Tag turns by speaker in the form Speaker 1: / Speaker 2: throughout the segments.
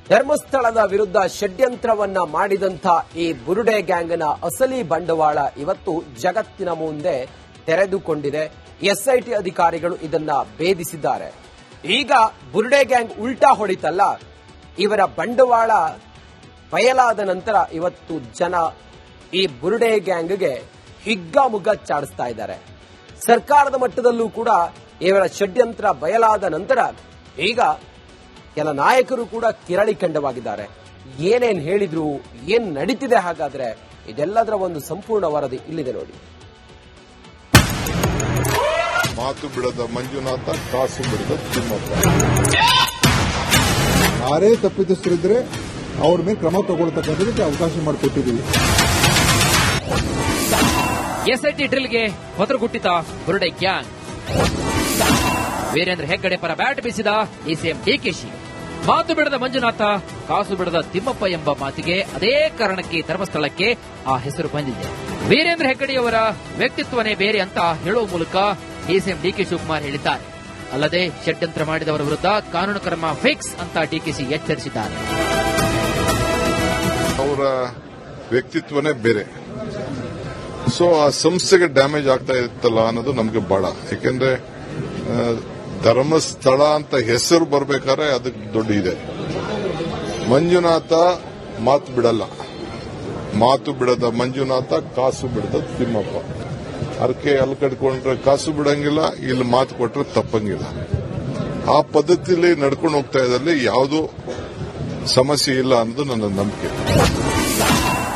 Speaker 1: ಧರ್ಮಸ್ಥಳದ ವಿರುದ್ಧ ಷಡ್ಯಂತ್ರವನ್ನ ಮಾಡಿದಂಥ ಈ ಬುರುಡೆ ಗ್ಯಾಂಗ್ನ ಅಸಲಿ ಬಂಡವಾಳ ಇವತ್ತು ಜಗತ್ತಿನ ಮುಂದೆ ತೆರೆದುಕೊಂಡಿದೆ. ಎಸ್ಐಟಿ ಅಧಿಕಾರಿಗಳು ಇದನ್ನ ಭೇದಿಸಿದ್ದಾರೆ. ಈಗ ಬುರುಡೆ ಗ್ಯಾಂಗ್ ಉಲ್ಟಾ ಹೊಡಿತಲ್ಲ, ಇವರ ಬಂಡವಾಳ ಬಯಲಾದ ನಂತರ ಇವತ್ತು ಜನ ಈ ಬುರುಡೆ ಗ್ಯಾಂಗ್ಗೆ ಹಿಗ್ಗಾಮುಗ್ಗ ಚಾಡಿಸ್ತಾ ಇದ್ದಾರೆ. ಸರ್ಕಾರದ ಮಟ್ಟದಲ್ಲೂ ಕೂಡ ಇವರ ಷಡ್ಯಂತ್ರ ಬಯಲಾದ ನಂತರ ಈಗ ಕೆಲ ನಾಯಕರು ಕೂಡ ಕಿರಳಿಖಂಡವಾಗಿದ್ದಾರೆ. ಏನೇನ್ ಹೇಳಿದ್ರು, ಏನ್ ನಡೀತಿದೆ, ಹಾಗಾದ್ರೆ ಇದೆಲ್ಲದರ ಒಂದು ಸಂಪೂರ್ಣ ವರದಿ ಇಲ್ಲಿದೆ ನೋಡಿ.
Speaker 2: ಮಾತು ಬಿಡದ ಮಂಜುನಾಥ, ಕಾಸು ಬಿಡದ ತಿಮ್ಮಪ್ಪ.
Speaker 3: ಯಾರೇ ತಪ್ಪಿತಸ್ಥರಿದ್ರೆ ಅವ್ರ ಮೇಲೆ ಕ್ರಮ ತಗೊಳ್ತಕ್ಕಂಥದಕ್ಕೆ ಅವಕಾಶ ಮಾಡಿಕೊಟ್ಟಿದ್ದೀವಿ.
Speaker 4: ಎಸ್ಐಟಿ ಡ್ರಿಲ್ಗೆ ಹೊತರುಗುಟ್ಟಿತ ಬುರುಡೆ ಗ್ಯಾಂಗ್. ವೀರೇಂದ್ರ ಹೆಗ್ಗಡೆ ಪರ ಬ್ಯಾಟ್ ಬೀಸಿದ ಡಿಸಿಎಂ ಡಿಕೆಶಿ. ಮಾತು ಬಿಡದ ಮಂಜುನಾಥ, ಕಾಸು ಬಿಡದ ತಿಮ್ಮಪ್ಪ ಎಂಬ ಮಾತಿಗೆ ಅದೇ ಕಾರಣಕ್ಕೆ ಧರ್ಮಸ್ಥಳಕ್ಕೆ ಆ ಹೆಸರು ಬಂದಿದೆ. ವೀರೇಂದ್ರ ಹೆಗ್ಗಡೆಯವರ ವ್ಯಕ್ತಿತ್ವನೇ ಬೇರೆ ಅಂತ ಹೇಳುವ ಮೂಲಕ ಡಿಸಿಎಂ ಡಿಕೆ ಶಿವಕುಮಾರ್ ಹೇಳಿದ್ದಾರೆ. ಅಲ್ಲದೆ ಷಡ್ಯಂತ್ರ ಮಾಡಿದವರ ವಿರುದ್ಧ ಕಾನೂನು ಕ್ರಮ ಫಿಕ್ಸ್ ಅಂತ ಡಿಕೆಶಿ ಎಚ್ಚರಿಸಿದ್ದಾರೆ.
Speaker 2: ಅವರ ವ್ಯಕ್ತಿತ್ವನೇ ಬೇರೆ. ಸೊ ಆ ಸಂಸ್ಥೆಗೆ ಡ್ಯಾಮೇಜ್ ಆಗ್ತಾ ಇತ್ತಲ್ಲ ಅನ್ನೋದು ನಮಗೆ ಬಹಳ. ಯಾಕೆಂದ್ರೆ ಧರ್ಮಸ್ಥಳ ಅಂತ ಹೆಸರು ಬರಬೇಕಾದ್ರೆ ಅದಕ್ಕೆ ದೊಡ್ಡ ಇದೆ. ಮಂಜುನಾಥ ಮಾತು ಬಿಡಲ್ಲ, ಮಾತು ಬಿಡದ ಮಂಜುನಾಥ, ಕಾಸು ಬಿಡದ ತಿಮ್ಮಪ್ಪ. ಅರ್ಕೆ ಅಲ್ಲಿ ಕಟ್ಕೊಂಡ್ರೆ ಕಾಸು ಬಿಡಂಗಿಲ್ಲ, ಇಲ್ಲಿ ಮಾತು ಕೊಟ್ರೆ ತಪ್ಪಂಗಿಲ್ಲ. ಆ ಪದ್ಧತಿಯಲ್ಲಿ ನಡ್ಕೊಂಡು ಹೋಗ್ತಾ ಇದ್ದಲ್ಲಿ ಯಾವುದೂ ಸಮಸ್ಯೆ ಇಲ್ಲ ಅನ್ನೋದು ನನ್ನ ನಂಬಿಕೆ.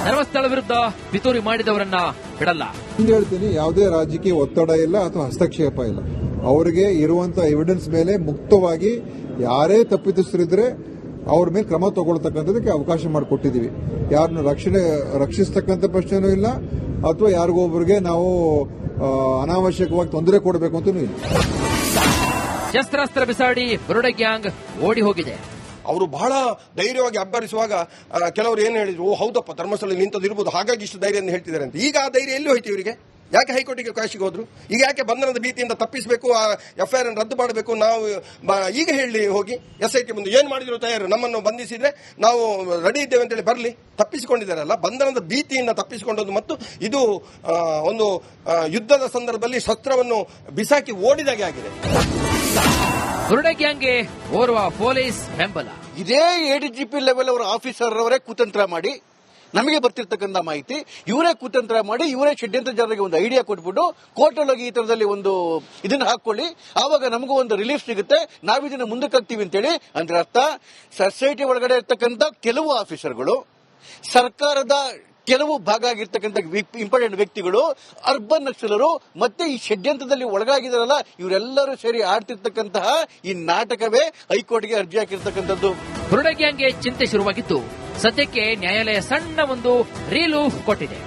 Speaker 4: ಧರ್ಮಸ್ಥಳ ವಿರುದ್ಧ ಪಿತೂರಿ ಮಾಡಿದವರನ್ನ ಬಿಡಲ್ಲ.
Speaker 3: ಹೇಳ್ತೀನಿ, ಯಾವುದೇ ರಾಜಕೀಯ ಒತ್ತಡ ಇಲ್ಲ ಅಥವಾ ಹಸ್ತಕ್ಷೇಪ ಇಲ್ಲ. ಅವರಿಗೆ ಇರುವಂತಹ ಎವಿಡೆನ್ಸ್ ಮೇಲೆ ಮುಕ್ತವಾಗಿ ಯಾರೇ ತಪ್ಪಿತಸ್ಥರಿದ್ರೆ ಅವ್ರ ಮೇಲೆ ಕ್ರಮ ತಗೊಳ್ತಕ್ಕಂಥದಕ್ಕೆ ಅವಕಾಶ ಮಾಡಿಕೊಟ್ಟಿದ್ದೀವಿ. ಯಾರನ್ನು ರಕ್ಷಿಸ್ತಕ್ಕಂಥ ಪ್ರಶ್ನೆನೂ ಇಲ್ಲ ಅಥವಾ ಯಾರಿಗೊಬ್ಬರಿಗೆ ನಾವು ಅನಾವಶ್ಯಕವಾಗಿ ತೊಂದರೆ ಕೊಡಬೇಕು ಅಂತಲೂ ಇಲ್ಲ.
Speaker 4: ಶಸ್ತ್ರಾಸ್ತ್ರ ಬಿಸಾಡಿ ಬುರುಡೆ ಗ್ಯಾಂಗ್ ಓಡಿ ಹೋಗಿದೆ.
Speaker 5: ಅವರು ಬಹಳ ಧೈರ್ಯವಾಗಿ ಅಬ್ಬರಿಸುವಾಗ ಕೆಲವರು ಏನು ಹೇಳಿದ್ರು, ಓ ಹೌದಪ್ಪ ಧರ್ಮಸ್ಥಳದಲ್ಲಿ ನಿಂತದಿರ್ಬೋದು, ಹಾಗಾಗಿ ಇಷ್ಟು ಧೈರ್ಯ ಅಂತ ಹೇಳ್ತಿದ್ದಾರೆ ಅಂತ. ಈಗ ಆ ಧೈರ್ಯ ಎಲ್ಲಿ ಹೋಯ್ತು ಇವರಿಗೆ? ಯಾಕೆ ಹೈಕೋರ್ಟಿಗೆ ಕಾಶಿಗೆ ಹೋದ್ರು? ಈಗ ಯಾಕೆ ಬಂಧನದ ಭೀತಿಯಿಂದ ತಪ್ಪಿಸಬೇಕು, ಆ ಎಫ್ಐಆರ್ ಅನ್ನು ರದ್ದು ಮಾಡಬೇಕು? ನಾವು ಈಗ ಹೇಳಿ ಹೋಗಿ ಎಸ್ಐಟಿ ಮುಂದೆ ಏನು ಮಾಡಿದ್ರು ತಯಾರು, ನಮ್ಮನ್ನು ಬಂಧಿಸಿದ್ರೆ ನಾವು ರೆಡಿ ಇದ್ದೇವೆ ಅಂತೇಳಿ ಬರಲಿ. ತಪ್ಪಿಸಿಕೊಂಡಿದ್ದಾರಲ್ಲ, ಬಂಧನದ ಭೀತಿಯಿಂದ ತಪ್ಪಿಸಿಕೊಂಡದ್ದು. ಮತ್ತು ಇದು ಒಂದು ಯುದ್ಧದ ಸಂದರ್ಭದಲ್ಲಿ ಶಸ್ತ್ರವನ್ನು ಬಿಸಾಕಿ ಓಡಿದಾಗೆ ಆಗಿದೆ.
Speaker 4: ಬುರುಡೆ ಗ್ಯಾಂಗ್ಗೆ ಓರ್ವ ಪೊಲೀಸ್ ಬೆಂಬಲ.
Speaker 6: ಇದೇ ಎಡಿಜಿಪಿ ಲೆವೆಲ್ ಅವರ ಆಫೀಸರ್ ಅವರೇ ಕುತಂತ್ರ ಮಾಡಿ, ನಮಗೆ ಬರ್ತಿರ್ತಕ್ಕಂಥ ಮಾಹಿತಿ ಇವರೇ ಕುತಂತ್ರ ಮಾಡಿ, ಇವರೇ ಷಡ್ಯಂತ್ರಜಾರರಿಗೆ ಒಂದು ಐಡಿಯಾ ಕೊಟ್ಬಿಟ್ಟು ಕೋರ್ಟಲ್ಲಿ ಈ ತರದಲ್ಲಿ ಒಂದು ಇದನ್ನ ಹಾಕೊಳ್ಳಿ, ಆವಾಗ ನಮಗೂ ಒಂದು ರಿಲೀಫ್ ಸಿಗುತ್ತೆ, ನಾವಿದನ್ನ ಮುಂದಕ್ಕೆ ಹಾಕ್ತೀವಿ ಅಂತೇಳಿ. ಅಂದ್ರೆ ಅರ್ಥ, ಸೊಸೈಟಿ ಒಳಗಡೆ ಇರ್ತಕ್ಕಂಥ ಕೆಲವು ಆಫೀಸರ್ಗಳು, ಸರ್ಕಾರದ ಕೆಲವು ಭಾಗ ಆಗಿರ್ತಕ್ಕಂಥ ಇಂಪಾರ್ಟೆಂಟ್ ವ್ಯಕ್ತಿಗಳು, ಅರ್ಬನ್ ನಕ್ಸಲರು, ಮತ್ತೆ ಈ ಷಡ್ಯಂತ್ರದಲ್ಲಿ ಒಳಗಾಗಿದಾರಲ್ಲ, ಇವರೆಲ್ಲರೂ ಸೇರಿ ಆಡ್ತಿರ್ತಕ್ಕಂತಹ ಈ ನಾಟಕವೇ ಹೈಕೋರ್ಟ್ಗೆ ಅರ್ಜಿ ಹಾಕಿರ್ತಕ್ಕಂಥದ್ದು.
Speaker 4: ಬುರುಡೆ ಗ್ಯಾಂಗ್ಗೆ ಚಿಂತೆ ಶುರುವಾಗಿತ್ತು. ಸದ್ಯಕ್ಕೆ ನ್ಯಾಯಾಲಯ ಸಣ್ಣ ಒಂದು ರೀಲೂಫ್ ಕೊಟ್ಟಿದೆ.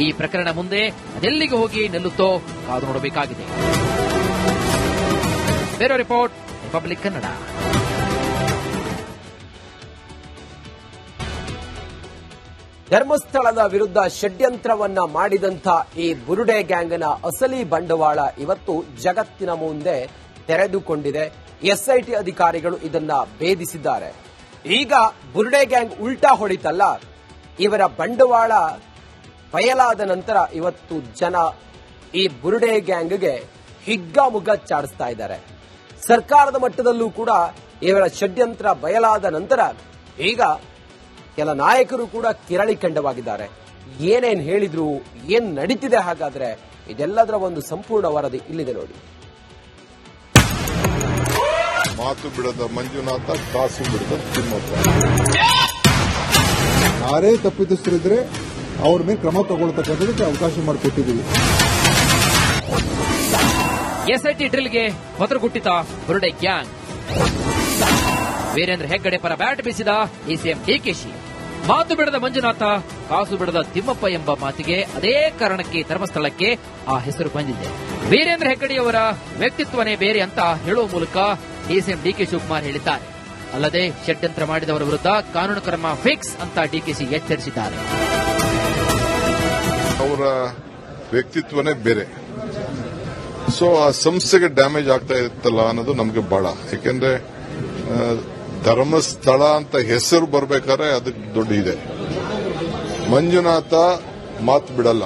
Speaker 4: ಈ ಪ್ರಕರಣ ಮುಂದೆ ಅದೆಲ್ಲಿಗೆ ಹೋಗಿ ನಿಲ್ಲುತ್ತೋ ಕಾದು ನೋಡಬೇಕಾಗಿದೆ. ಬೇರೆ ರಿಪೋರ್ಟ್, ರಿಪಬ್ಲಿಕ್ ಕನ್ನಡ.
Speaker 1: ಧರ್ಮಸ್ಥಳದ ವಿರುದ್ಧ ಷಡ್ಯಂತ್ರವನ್ನ ಮಾಡಿದಂಥ ಈ ಬುರುಡೆ ಗ್ಯಾಂಗ್ನ ಅಸಲಿ ಬಂಡವಾಳ ಇವತ್ತು ಜಗತ್ತಿನ ಮುಂದೆ ತೆರೆದುಕೊಂಡಿದೆ. ಎಸ್ಐಟಿ ಅಧಿಕಾರಿಗಳು ಇದನ್ನ ಭೇದಿಸಿದ್ದಾರೆ. ಈಗ ಬುರುಡೆ ಗ್ಯಾಂಗ್ ಉಲ್ಟಾ ಹೊಡಿತಲ್ಲ, ಇವರ ಬಂಡವಾಳ ಬಯಲಾದ ನಂತರ ಇವತ್ತು ಜನ ಈ ಬುರುಡೆ ಗ್ಯಾಂಗ್ಗೆ ಹಿಗ್ಗಾಮುಗ್ಗ ಚಾಡಿಸ್ತಾ ಇದ್ದಾರೆ. ಸರ್ಕಾರದ ಮಟ್ಟದಲ್ಲೂ ಕೂಡ ಇವರ ಷಡ್ಯಂತ್ರ ಬಯಲಾದ ನಂತರ ಈಗ ಕೆಲ ನಾಯಕರು ಕೂಡ ಕಿರಳಿಖಂಡವಾಗಿದ್ದಾರೆ. ಏನೇನ್ ಹೇಳಿದ್ರು, ಏನ್ ನಡೀತಿದೆ, ಹಾಗಾದ್ರೆ ಇದೆಲ್ಲದರ ಒಂದು ಸಂಪೂರ್ಣ ವರದಿ ಇಲ್ಲಿದೆ ನೋಡಿ.
Speaker 2: ಮಾತು ಬಿಡದ ಮಂಜುನಾಥ, ಕಾಸು ಬಿಡದ ತಿಮ್ಮಪ್ಪ.
Speaker 3: ಯಾರೇ ತಪ್ಪಿತಸ್ಥರಿದ್ರೆ ಅವ್ರ ಮೇಲೆ ಕ್ರಮ ತಗೊಳ್ತಕ್ಕಂಥದಕ್ಕೆ ಅವಕಾಶ ಮಾಡಿಕೊಟ್ಟಿದ್ದೀವಿ.
Speaker 4: ಎಸ್ಐಟಿ ಡ್ರಿಲ್ಗೆ ಹೊತರುಗುಟ್ಟಿತ ಬುರುಡೆ ಗ್ಯಾಂಗ್. ವೀರೇಂದ್ರ ಹೆಗ್ಗಡೆ ಪರ ಬ್ಯಾಟ್ ಬೀಸಿದ ಡಿಸಿಎಂ ಡಿಕೆಶಿ. ಮಾತು ಬಿಡದ ಮಂಜುನಾಥ, ಕಾಸು ಬಿಡದ ತಿಮ್ಮಪ್ಪ ಎಂಬ ಮಾತಿಗೆ ಅದೇ ಕಾರಣಕ್ಕೆ ಧರ್ಮಸ್ಥಳಕ್ಕೆ ಆ ಹೆಸರು ಬಂದಿದೆ. ವೀರೇಂದ್ರ ಹೆಗ್ಗಡೆಯವರ ವ್ಯಕ್ತಿತ್ವನೇ ಬೇರೆ ಅಂತ ಹೇಳುವ ಮೂಲಕ ಡಿಸಿಎಂ ಡಿಕೆ ಶಿವಕುಮಾರ್ ಹೇಳಿದ್ದಾರೆ. ಅಲ್ಲದೆ ಷಡ್ಯಂತ್ರ ಮಾಡಿದವರ ವಿರುದ್ಧ ಕಾನೂನು ಕ್ರಮ ಫಿಕ್ಸ್ ಅಂತ ಡಿಕೆಶಿ ಎಚ್ಚರಿಸಿದ್ದಾರೆ.
Speaker 2: ಅವರ ವ್ಯಕ್ತಿತ್ವನೇ ಬೇರೆ. ಸೊ ಆ ಸಂಸ್ಥೆಗೆ ಡ್ಯಾಮೇಜ್ ಆಗ್ತಾ ಇತ್ತಲ್ಲ ಅನ್ನೋದು ನಮಗೆ ಬಹಳ. ಯಾಕೆಂದ್ರೆ ಧರ್ಮಸ್ಥಳ ಅಂತ ಹೆಸರು ಬರ್ಬೇಕಾದ್ರೆ ಅದಕ್ಕೆ ದೊಡ್ಡ ಇದೆ. ಮಂಜುನಾಥ ಮಾತು ಬಿಡಲ್ಲ,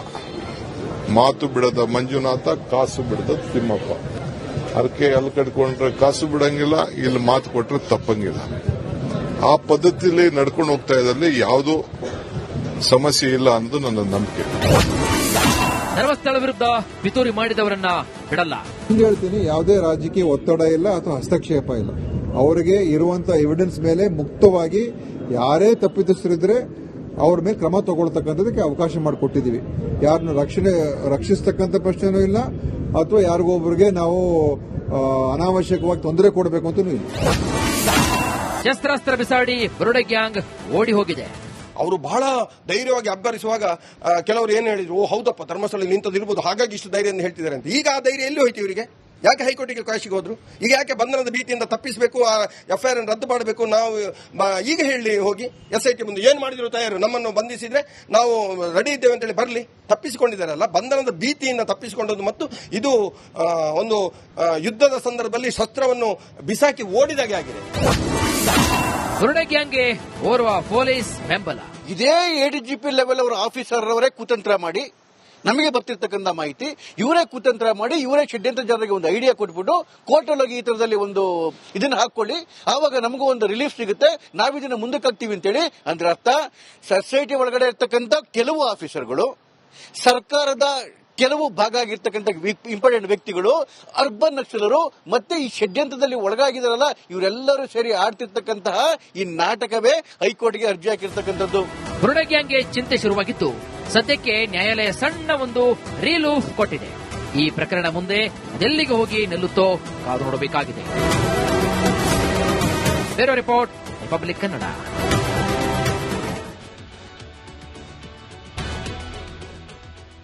Speaker 2: ಮಾತು ಬಿಡದ ಮಂಜುನಾಥ, ಕಾಸು ಬಿಡದ ತಿಮ್ಮಪ್ಪ. ಅದಕ್ಕೆ ಅಲ್ಲಿ ಕಟ್ಕೊಂಡ್ರೆ ಕಾಸು ಬಿಡಂಗಿಲ್ಲ, ಇಲ್ಲಿ ಮಾತು ಕೊಟ್ರೆ ತಪ್ಪಂಗಿಲ್ಲ. ಆ ಪದ್ಧತಿಯಲ್ಲಿ ನಡ್ಕೊಂಡು ಹೋಗ್ತಾ ಇದ್ದಲ್ಲಿ ಯಾವುದೂ ಸಮಸ್ಯೆ ಇಲ್ಲ ಅನ್ನೋದು ನನ್ನ ನಂಬಿಕೆ.
Speaker 4: ಧರ್ಮಸ್ಥಳ ವಿರುದ್ಧ ಪಿತೂರಿ ಮಾಡಿದವರನ್ನ ಬಿಡಲ್ಲ.
Speaker 3: ಹಿಂಗೆ ಹೇಳ್ತೀನಿ, ಯಾವುದೇ ರಾಜಕೀಯ ಒತ್ತಡ ಇಲ್ಲ ಅಥವಾ ಹಸ್ತಕ್ಷೇಪ ಇಲ್ಲ. ಅವರಿಗೆ ಇರುವಂತ ಎವಿಡೆನ್ಸ್ ಮೇಲೆ ಮುಕ್ತವಾಗಿ ಯಾರೇ ತಪ್ಪಿತಸ್ಥರಿದ್ರೆ ಅವ್ರ ಮೇಲೆ ಕ್ರಮ ತಗೊಳ್ತಕ್ಕಂಥದಕ್ಕೆ ಅವಕಾಶ ಮಾಡಿಕೊಟ್ಟಿದ್ದೀವಿ. ಯಾರನ್ನು ರಕ್ಷಿಸ್ತಕ್ಕಂಥ ಪ್ರಶ್ನೆನೂ ಇಲ್ಲ ಅಥವಾ ಯಾರಿಗೊಬ್ಬರಿಗೆ ನಾವು ಅನಾವಶ್ಯಕವಾಗಿ ತೊಂದರೆ ಕೊಡಬೇಕು ಅಂತಲೂ ಇಲ್ಲ.
Speaker 4: ಶಸ್ತ್ರಾಸ್ತ್ರ ಬಿಸಾಡಿ ಬುರುಡೆ ಗ್ಯಾಂಗ್ ಓಡಿ ಹೋಗಿದೆ.
Speaker 5: ಅವರು ಬಹಳ ಧೈರ್ಯವಾಗಿ ಅಬ್ಬರಿಸುವಾಗ ಕೆಲವರು ಏನು ಹೇಳಿದ್ರು, ಹೌದಪ್ಪ ಧರ್ಮಸ್ಥಳ ನಿಂತದಿರ್ಬೋದು, ಹಾಗಾಗಿ ಇಷ್ಟು ಧೈರ್ಯ ಹೇಳ್ತಿದ್ದಾರೆ ಅಂತ. ಈಗ ಆ ಧೈರ್ಯ ಎಲ್ಲಿ ಹೋಯ್ತು ಇವರಿಗೆ? ಯಾಕೆ ಹೈಕೋರ್ಟಿಗೆ ಕಾಶಿಗೆ ಹೋದ್ರು? ಈಗ ಯಾಕೆ ಬಂಧನದ ಭೀತಿಯಿಂದ ತಪ್ಪಿಸಬೇಕು, ಆ ಎಫ್ಐಆರ್ ಅನ್ನು ರದ್ದು ಮಾಡಬೇಕು? ನಾವು ಈಗ ಹೇಳಿ ಹೋಗಿ SIT ಮುಂದೆ ಏನು ಮಾಡಿದ್ರು ತಯಾರು, ನಮ್ಮನ್ನು ಬಂಧಿಸಿದ್ರೆ ನಾವು ರೆಡಿ ಇದ್ದೇವೆ ಅಂತೇಳಿ ಬರಲಿ. ತಪ್ಪಿಸಿಕೊಂಡಿದ್ದಾರಲ್ಲ, ಬಂಧನದ ಭೀತಿಯಿಂದ ತಪ್ಪಿಸಿಕೊಂಡದ್ದು. ಮತ್ತು ಇದು ಒಂದು ಯುದ್ಧದ ಸಂದರ್ಭದಲ್ಲಿ ಶಸ್ತ್ರವನ್ನು ಬಿಸಾಕಿ ಓಡಿದಾಗೆ ಆಗಿದೆ.
Speaker 4: ಬುರುಡೆ ಗ್ಯಾಂಗ್ಗೆ ಓರ್ವ ಪೊಲೀಸ್ ಬೆಂಬಲ.
Speaker 6: ಇದೇ ADGP ಲೆವೆಲ್ ಅವರ ಆಫೀಸರ್ ಅವರೇ ಕುತಂತ್ರ ಮಾಡಿ ನಮಗೆ ಬರ್ತಿರ್ತಕ್ಕಂಥ ಮಾಹಿತಿ ಇವರೇ ಕುತಂತ್ರ ಮಾಡಿ ಇವರೇ ಷಡ್ಯಂತ್ರ ಜನರಿಗೆ ಒಂದು ಐಡಿಯಾ ಕೊಟ್ಬಿಟ್ಟು ಕೋರ್ಟಲ್ಲಿ ಈ ತರದಲ್ಲಿ ಒಂದು ಇದನ್ನ ಹಾಕೊಳ್ಳಿ, ಆವಾಗ ನಮಗೂ ಒಂದು ರಿಲೀಫ್ ಸಿಗುತ್ತೆ, ನಾವಿದನ್ನ ಮುಂದಕ್ಕೆ ಹಾಕ್ತೀವಿ ಅಂತೇಳಿ. ಅಂದ್ರೆ ಅರ್ಥ, ಸೊಸೈಟಿ ಒಳಗಡೆ ಇರ್ತಕ್ಕಂಥ ಕೆಲವು ಆಫೀಸರ್ಗಳು, ಸರ್ಕಾರದ ಕೆಲವು ಭಾಗ ಆಗಿರ್ತಕ್ಕಂಥ ಇಂಪಾರ್ಟೆಂಟ್ ವ್ಯಕ್ತಿಗಳು, ಅರ್ಬನ್ ನಕ್ಸಲರು ಮತ್ತೆ ಈ ಷಡ್ಯಂತ್ರದಲ್ಲಿ ಒಳಗಾಗಿದಾರಲ್ಲ, ಇವರೆಲ್ಲರೂ ಸೇರಿ ಆಡ್ತಿರ್ತಕ್ಕಂತಹ ಈ ನಾಟಕವೇ ಹೈಕೋರ್ಟ್ಗೆ ಅರ್ಜಿ ಹಾಕಿರ್ತಕ್ಕಂಥದ್ದು.
Speaker 4: ಬುರುಡೆ ಗ್ಯಾಂಗ್ಗೆ ಚಿಂತೆ ಶುರುವಾಗಿತ್ತು. ಸದ್ಯಕ್ಕೆ ನ್ಯಾಯಾಲಯ ಸಣ್ಣ ಒಂದು ರಿಲೀಫ್ ಕೊಟ್ಟಿದೆ. ಈ ಪ್ರಕರಣ ಮುಂದೆ ಅದೆಲ್ಲಿಗೆ ಹೋಗಿ ನಿಲ್ಲುತ್ತೋ ಕಾದು ನೋಡಬೇಕಾಗಿದೆ. ಬೇರೆ ರಿಪೋರ್ಟ್, ರಿಪಬ್ಲಿಕ್ ಕನ್ನಡ.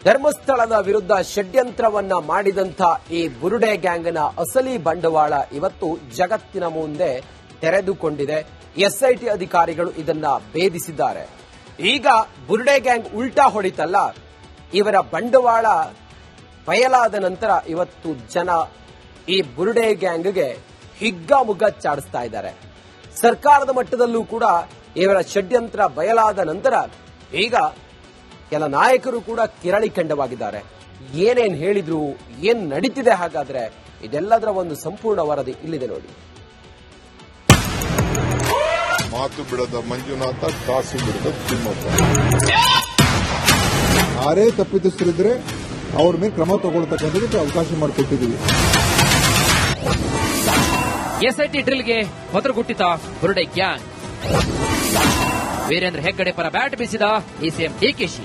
Speaker 1: ಧರ್ಮಸ್ಥಳದ ವಿರುದ್ಧ ಷಡ್ಯಂತ್ರವನ್ನ ಮಾಡಿದಂಥ ಈ ಬುರುಡೆ ಗ್ಯಾಂಗ್ನ ಅಸಲಿ ಬಂಡವಾಳ ಇವತ್ತು ಜಗತ್ತಿನ ಮುಂದೆ ತೆರೆದುಕೊಂಡಿದೆ. SIT ಅಧಿಕಾರಿಗಳು ಇದನ್ನ ಭೇದಿಸಿದ್ದಾರೆ. ಈಗ ಬುರುಡೆ ಗ್ಯಾಂಗ್ ಉಲ್ಟಾ ಹೊಡಿತಲ್ಲ, ಇವರ ಬಂಡವಾಳ ಬಯಲಾದ ನಂತರ ಇವತ್ತು ಜನ ಈ ಬುರುಡೆ ಗ್ಯಾಂಗ್ಗೆ ಹಿಗ್ಗಾಮುಗ್ಗ ಚಾಡಿಸ್ತಾ ಇದ್ದಾರೆ. ಸರ್ಕಾರದ ಮಟ್ಟದಲ್ಲೂ ಕೂಡ ಇವರ ಷಡ್ಯಂತ್ರ ಬಯಲಾದ ನಂತರ ಈಗ ಕೆಲ ನಾಯಕರು ಕೂಡ ಕಿರಳಿಖಂಡವಾಗಿದ್ದಾರೆ. ಏನೇನ್ ಹೇಳಿದ್ರು, ಏನ್ ನಡೀತಿದೆ, ಹಾಗಾದ್ರೆ ಇದೆಲ್ಲದರ ಒಂದು ಸಂಪೂರ್ಣ ವರದಿ ಇಲ್ಲಿದೆ ನೋಡಿ.
Speaker 2: ಮಾತು ಬಿಡದ ಮಂಜುನಾಥ, ಕಾಸು ಬಿಡದ ತಿಮ್ಮಪ್ಪ.
Speaker 3: ಯಾರೇ ತಪ್ಪಿತಸ್ಥರಿದ್ರೆ ಅವ್ರ ಮೇಲೆ ಕ್ರಮ ತಗೊಳ್ತಕ್ಕಂಥದಕ್ಕೆ ಅವಕಾಶ ಮಾಡಿಕೊಟ್ಟಿದ್ದೀವಿ.
Speaker 4: SIT ಡ್ರಿಲ್ಗೆ ಹೊತ್ತರುಗುಟ್ಟಿತ ಬುರುಡೆ ಗ್ಯಾಂಗ್. ವೀರೇಂದ್ರ ಹೆಗ್ಗಡೆ ಪರ ಬ್ಯಾಟ್ ಬೀಸಿದ DCM DKC.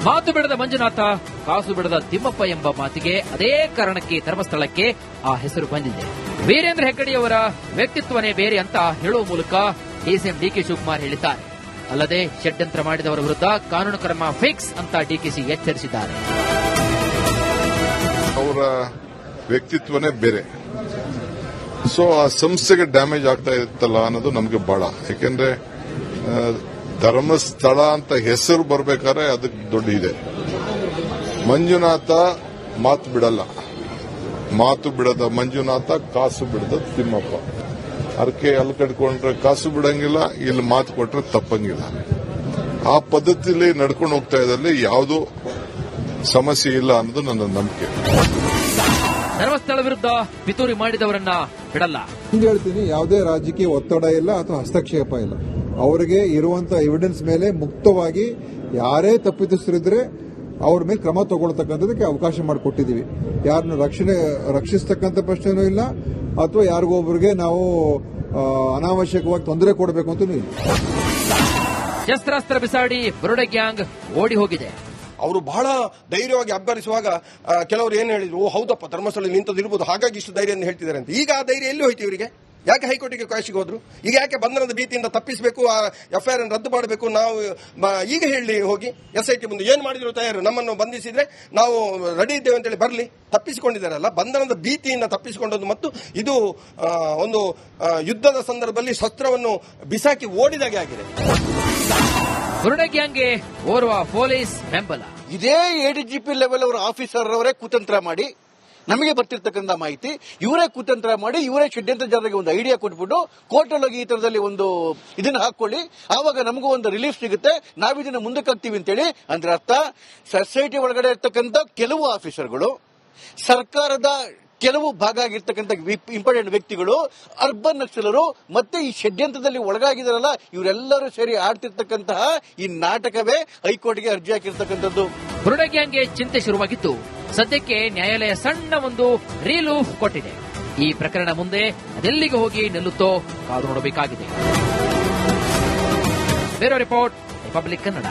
Speaker 4: ಮಾತು ಬಿಡದ ಮಂಜುನಾಥ, ಕಾಸು ಬಿಡದ ತಿಮ್ಮಪ್ಪ ಎಂಬ ಮಾತಿಗೆ ಅದೇ ಕಾರಣಕ್ಕೆ ಧರ್ಮಸ್ಥಳಕ್ಕೆ ಆ ಹೆಸರು ಬಂದಿದೆ. ವೀರೇಂದ್ರ ಹೆಗ್ಗಡೆಯವರ ವ್ಯಕ್ತಿತ್ವನೇ ಬೇರೆ ಅಂತ ಹೇಳುವ ಮೂಲಕ DCM DK ಶಿವಕುಮಾರ್ ಹೇಳಿದ್ದಾರೆ. ಅಲ್ಲದೆ ಷಡ್ಯಂತ್ರ ಮಾಡಿದವರ ವಿರುದ್ಧ ಕಾನೂನು ಕ್ರಮ ಫಿಕ್ಸ್ ಅಂತ DKC ಎಚ್ಚರಿಸಿದ್ದಾರೆ.
Speaker 2: ಅವರ ವ್ಯಕ್ತಿತ್ವನೇ ಬೇರೆ. ಸೊ ಆ ಸಂಸ್ಥೆಗೆ ಡ್ಯಾಮೇಜ್ ಆಗ್ತಾ ಇರುತ್ತಲ್ಲ ಅನ್ನೋದು ನಮಗೆ ಬಹಳ. ಯಾಕೆಂದ್ರೆ ಧರ್ಮಸ್ಥಳ ಅಂತ ಹೆಸರು ಬರ್ಬೇಕಾದ್ರೆ ಅದಕ್ಕೆ ದೊಡ್ಡ ಇದೆ. ಮಂಜುನಾಥ ಮಾತು ಬಿಡಲ್ಲ, ಮಾತು ಬಿಡದ ಮಂಜುನಾಥ, ಕಾಸು ಬಿಡದ ತಿಮ್ಮಪ್ಪ. ಅದಕ್ಕೆ ಅಲ್ಲಿ ಕಟ್ಕೊಂಡ್ರೆ ಕಾಸು ಬಿಡಂಗಿಲ್ಲ, ಇಲ್ಲಿ ಮಾತು ಕೊಟ್ರೆ ತಪ್ಪಂಗಿಲ್ಲ. ಆ ಪದ್ಧತಿಯಲ್ಲಿ ನಡ್ಕೊಂಡು ಹೋಗ್ತಾ ಇದ್ದಲ್ಲಿ ಯಾವುದೂ ಸಮಸ್ಯೆ ಇಲ್ಲ ಅನ್ನೋದು ನನ್ನ ನಂಬಿಕೆ.
Speaker 4: ಧರ್ಮಸ್ಥಳ ವಿರುದ್ಧ ಪಿತೂರಿ ಮಾಡಿದವರನ್ನ ಬಿಡಲ್ಲ.
Speaker 3: ಹಿಂಗೆ ಹೇಳ್ತೀನಿ, ಯಾವುದೇ ರಾಜಕೀಯ ಒತ್ತಡ ಇಲ್ಲ ಅಥವಾ ಹಸ್ತಕ್ಷೇಪ ಇಲ್ಲ. ಅವರಿಗೆ ಇರುವಂತ ಎವಿಡೆನ್ಸ್ ಮೇಲೆ ಮುಕ್ತವಾಗಿ ಯಾರೇ ತಪ್ಪಿತಸ್ಥರಿದ್ರೆ ಅವ್ರ ಮೇಲೆ ಕ್ರಮ ತಗೊಳ್ತಕ್ಕಂಥದಕ್ಕೆ ಅವಕಾಶ ಮಾಡಿಕೊಟ್ಟಿದ್ದೀವಿ. ಯಾರನ್ನು ರಕ್ಷಿಸ್ತಕ್ಕಂಥ ಪ್ರಶ್ನೆನೂ ಇಲ್ಲ ಅಥವಾ ಯಾರಿಗೊಬ್ಬರಿಗೆ ನಾವು ಅನಾವಶ್ಯಕವಾಗಿ ತೊಂದರೆ ಕೊಡಬೇಕು ಅಂತಲೂ ಇಲ್ಲ.
Speaker 4: ಶಸ್ತ್ರಾಸ್ತ್ರ ಬಿಸಾಡಿ ಬುರುಡೆ ಗ್ಯಾಂಗ್ ಓಡಿ ಹೋಗಿದೆ.
Speaker 5: ಅವರು ಬಹಳ ಧೈರ್ಯವಾಗಿ ಅಬ್ಬರಿಸುವಾಗ ಕೆಲವರು ಏನು ಹೇಳಿದ್ರು, ಹೌದಪ್ಪ ಧರ್ಮಸ್ಥಳ ನಿಂತದಿರ್ಬೋದು, ಹಾಗಾಗಿ ಇಷ್ಟು ಧೈರ್ಯ ಹೇಳ್ತಿದ್ದಾರೆ ಅಂತ. ಈಗ ಆ ಧೈರ್ಯ ಎಲ್ಲಿ ಹೋಯ್ತು ಇವರಿಗೆ? ಯಾಕೆ ಹೈಕೋರ್ಟಿಗೆ ಕಾಶಿಗೆ ಹೋದ್ರು? ಈಗ ಯಾಕೆ ಬಂಧನದ ಭೀತಿಯಿಂದ ತಪ್ಪಿಸಬೇಕು, ಆ ಎಫ್ಐಆರ್ ಅನ್ನು ರದ್ದು ಮಾಡಬೇಕು? ನಾವು ಈಗ ಹೇಳಿ ಹೋಗಿ SIT ಮುಂದೆ ಏನು ಮಾಡಿದ್ರು ತಯಾರು, ನಮ್ಮನ್ನು ಬಂಧಿಸಿದ್ರೆ ನಾವು ರೆಡಿ ಇದ್ದೇವೆ ಅಂತೇಳಿ ಬರಲಿ. ತಪ್ಪಿಸಿಕೊಂಡಿದ್ದಾರಲ್ಲ, ಬಂಧನದ ಭೀತಿಯಿಂದ ತಪ್ಪಿಸಿಕೊಂಡದ್ದು. ಮತ್ತು ಇದು ಒಂದು ಯುದ್ಧದ ಸಂದರ್ಭದಲ್ಲಿ ಶಸ್ತ್ರವನ್ನು ಬಿಸಾಕಿ ಓಡಿದಾಗೆ ಆಗಿದೆ.
Speaker 4: ಬುರುಡೆ ಗ್ಯಾಂಗ್ಗೆ ಓರ್ವ ಪೊಲೀಸ್ ಬೆಂಬಲ.
Speaker 6: ಇದೇ ADGP ಲೆವೆಲ್ ಅವರ ಆಫೀಸರ್ ಅವರೇ ಕುತಂತ್ರ ಮಾಡಿ ನಮಗೆ ಬರ್ತಿರ್ತಕ್ಕಂಥ ಮಾಹಿತಿ ಇವರೇ ಕುತಂತ್ರ ಮಾಡಿ ಇವರೇ ಷಡ್ಯಂತ್ರ ಜನರಿಗೆ ಒಂದು ಐಡಿಯಾ ಕೊಟ್ಬಿಟ್ಟು ಕೋರ್ಟಲ್ಲಿ ಹೋಗಿ ಈ ತರದಲ್ಲಿ ಒಂದು ಇದನ್ನ ಹಾಕೊಳ್ಳಿ, ಆವಾಗ ನಮಗೂ ಒಂದು ರಿಲೀಫ್ ಸಿಗುತ್ತೆ, ನಾವಿದನ್ನ ಮುಂದಕ್ಕೆ ಹಾಕ್ತೀವಿ ಅಂತೇಳಿ. ಅಂದ್ರೆ ಅರ್ಥ ಸೊಸೈಟಿ ಒಳಗಡೆ ಇರ್ತಕ್ಕಂಥ ಕೆಲವು ಆಫೀಸರ್ಗಳು, ಸರ್ಕಾರದ ಕೆಲವು ಭಾಗ ಆಗಿರ್ತಕ್ಕಂಥ ಇಂಪಾರ್ಟೆಂಟ್ ವ್ಯಕ್ತಿಗಳು, ಅರ್ಬನ್ ನಕ್ಸಲರು ಮತ್ತೆ ಈ ಷಡ್ಯಂತ್ರದಲ್ಲಿ ಒಳಗಾಗಿದಾರಲ್ಲ ಇವರೆಲ್ಲರೂ ಸೇರಿ ಆಡ್ತಿರ್ತಕ್ಕಂತಹ ಈ ನಾಟಕವೇ ಹೈಕೋರ್ಟ್ಗೆ ಅರ್ಜಿ ಹಾಕಿರ್ತಕ್ಕಂಥದ್ದು.
Speaker 4: ಬುರುಡೆ ಗ್ಯಾಂಗ್ಗೆ ಚಿಂತೆ ಶುರುವಾಗಿತ್ತು. ಸದ್ಯಕ್ಕೆ ನ್ಯಾಯಾಲಯ ಸಣ್ಣ ಒಂದು ರೀಲೂಫ್ ಕೊಟ್ಟಿದೆ. ಈ ಪ್ರಕರಣ ಮುಂದೆ ಅದೆಲ್ಲಿಗೆ ಹೋಗಿ ನಿಲ್ಲುತ್ತೋ ಕಾದು ನೋಡಬೇಕಾಗಿದೆ. Bureau report, republic Kannada.